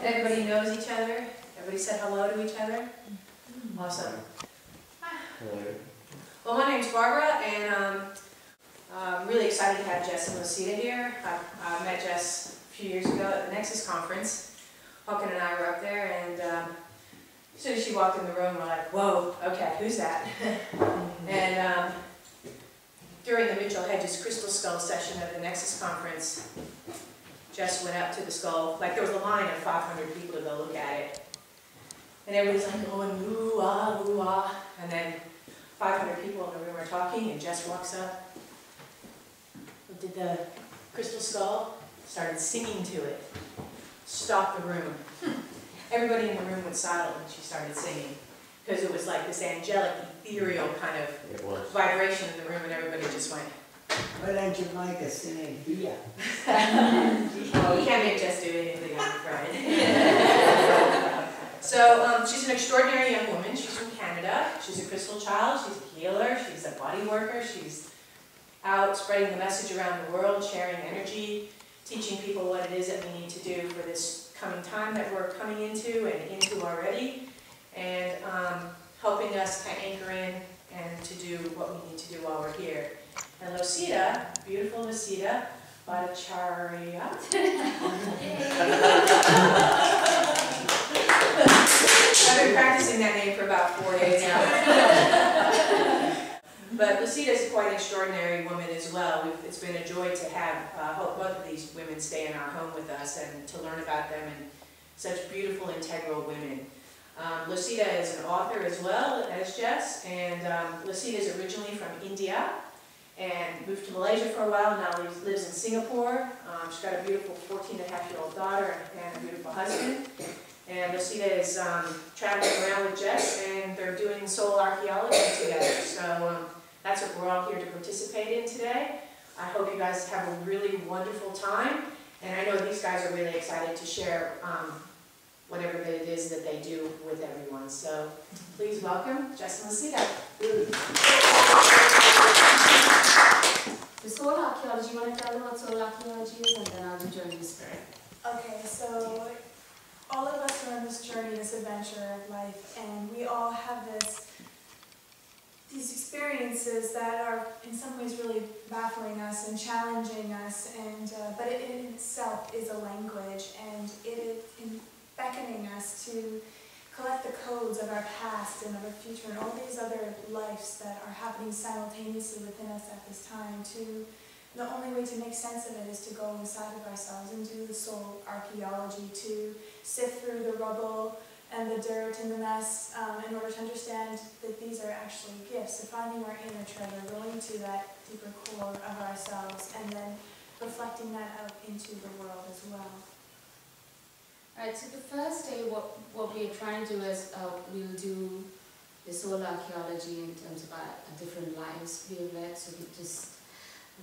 Everybody knows each other? Everybody said hello to each other? Awesome. Hello. Well, my name's Barbara, and I'm really excited to have Jess and Losita here. I met Jess a few years ago at the Nexus conference. Hawken and I were up there, and as soon as she walked in the room, we're like, whoa, okay, who's that? And during the Mitchell Hedges Crystal Skull session of the Nexus conference, Jess went up to the skull, like there was a line of 500 people to go look at it. And everybody's like going, ooh, ah, and then 500 people in the room are talking, and Jess walks up, looked at the crystal skull, started singing to it, stopped the room. Everybody in the room went silent when she started singing, because it was like this angelic, ethereal kind of vibration in the room, and everybody just went. Why don't you make us sing here? Oh, we can't make Jess do anything, I'm afraid. So she's an extraordinary young woman. She's from Canada. She's a crystal child. She's a healer. She's a body worker. She's out spreading the message around the world, sharing energy, teaching people what it is that we need to do for this coming time that we're coming into and into already, and helping us to anchor in and to do what we need to do while we're here. And Losita, beautiful Losita, Bhattacharya. I've been practicing that name for about 4 days now. But Losita is quite an extraordinary woman as well. It's been a joy to have both of these women stay in our home with us and to learn about them, and such beautiful, integral women. Losita is an author as well as Jess, and Losita is originally from India and moved to Malaysia for a while, and now lives in Singapore. She's got a beautiful 14-and-a-half-year-old daughter and a beautiful husband. And Losita is traveling around with Jess, and they're doing soul archaeology together. So that's what we're all here to participate in today. I hope you guys have a really wonderful time, and I know these guys are really excited to share whatever it is that they do with everyone. So please welcome Jess and Losita. The soul archaeology, you want to tell them what soul archaeology is, and then I'll join the spirit. Okay, so all of us are on this journey, this adventure of life, and we all have these experiences that are in some ways really baffling us and challenging us, and but it in itself is a language, and it is beckoning us to collect the codes of our past and of our future and all these other lives that are happening simultaneously within us at this time. The only way to make sense of it is to go inside of ourselves and do the soul archaeology, to sift through the rubble and the dirt and the mess in order to understand that these are actually gifts, so finding our inner treasure, going to that deeper core of ourselves, and then reflecting that out into the world as well. Alright, so the first day, what we are trying to do is we'll do the soul archaeology in terms of our different lives we have led. So we're just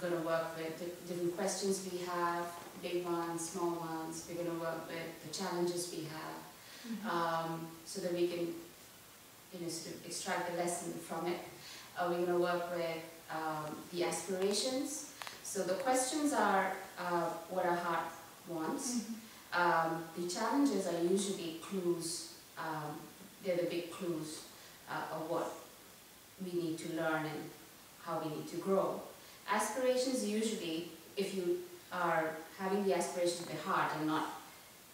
going to work with the different questions we have, big ones, small ones. We're going to work with the challenges we have, so that we can, sort of extract the lesson from it. We're going to work with the aspirations. So the questions are what our heart wants. The challenges are usually clues, they're the big clues of what we need to learn and how we need to grow. Aspirations usually, if you are having the aspirations of the heart and not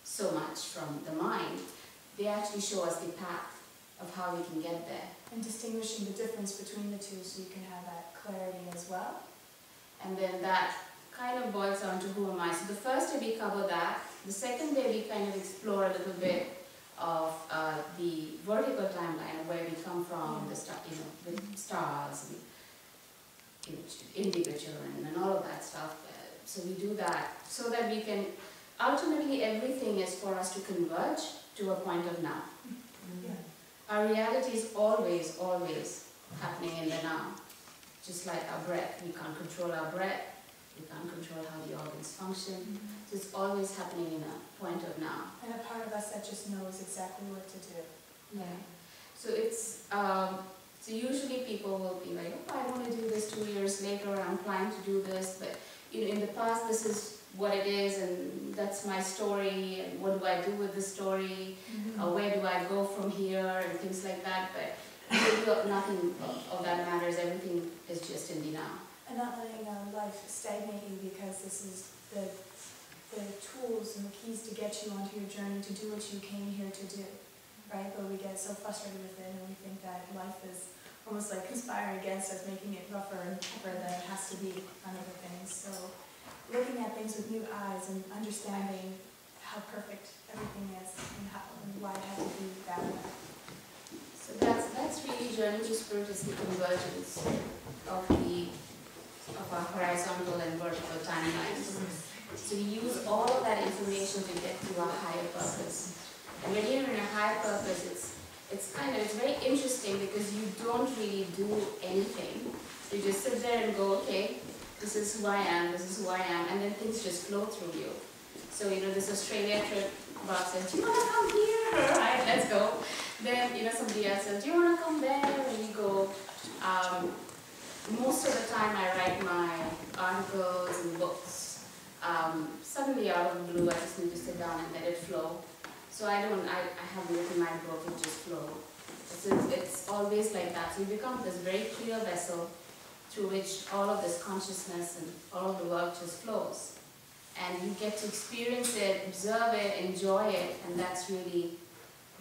so much from the mind, they actually show us the path of how we can get there. And distinguishing the difference between the two so you can have that clarity as well. And then that kind of boils down to who am I. So the first day we cover that. The second day we kind of explore a little bit of the vertical timeline of where we come from, the stars, and indigo children, and all of that stuff. So we do that so that we can, ultimately everything is for us to converge to a point of now. Our reality is always, always happening in the now. Just like our breath, we can't control our breath. We can't control how the organs function. So it's always happening in a point of now. And a part of us that just knows exactly what to do. Yeah. So it's, so usually people will be like, oh, I want to do this 2 years later, I'm planning to do this. But in the past, this is what it is, and that's my story, and what do I do with the story, where do I go from here, and things like that. But really nothing of that matters. Everything is just in the now. And not letting life stagnate you, because this is the tools and the keys to get you onto your journey to do what you came here to do, right? But we get so frustrated with it, and we think that life is almost like conspiring against us, making it rougher and tougher than it has to be on other things. So looking at things with new eyes and understanding how perfect everything is and why it had to be that way. So that's really Journey to Spirit, is the convergence of our horizontal and vertical timelines. So we use all of that information to get to our higher purpose. And when you're in a higher purpose, it's very interesting, because you don't really do anything. You just sit there and go, okay, this is who I am, and then things just flow through you. So, this Australia trip, Bob says, do you want to come here? All right, let's go. Then, somebody else says, do you want to come there? And we go. Most of the time I write my articles and books. Suddenly out of the blue, I just need to sit down and let it flow. So I haven't written my book, it just flows. So it's always like that. So you become this very clear vessel through which all of this consciousness and all of the work just flows. And you get to experience it, observe it, enjoy it, and that's really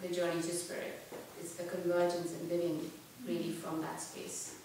the journey to spirit. It's the convergence and living really from that space.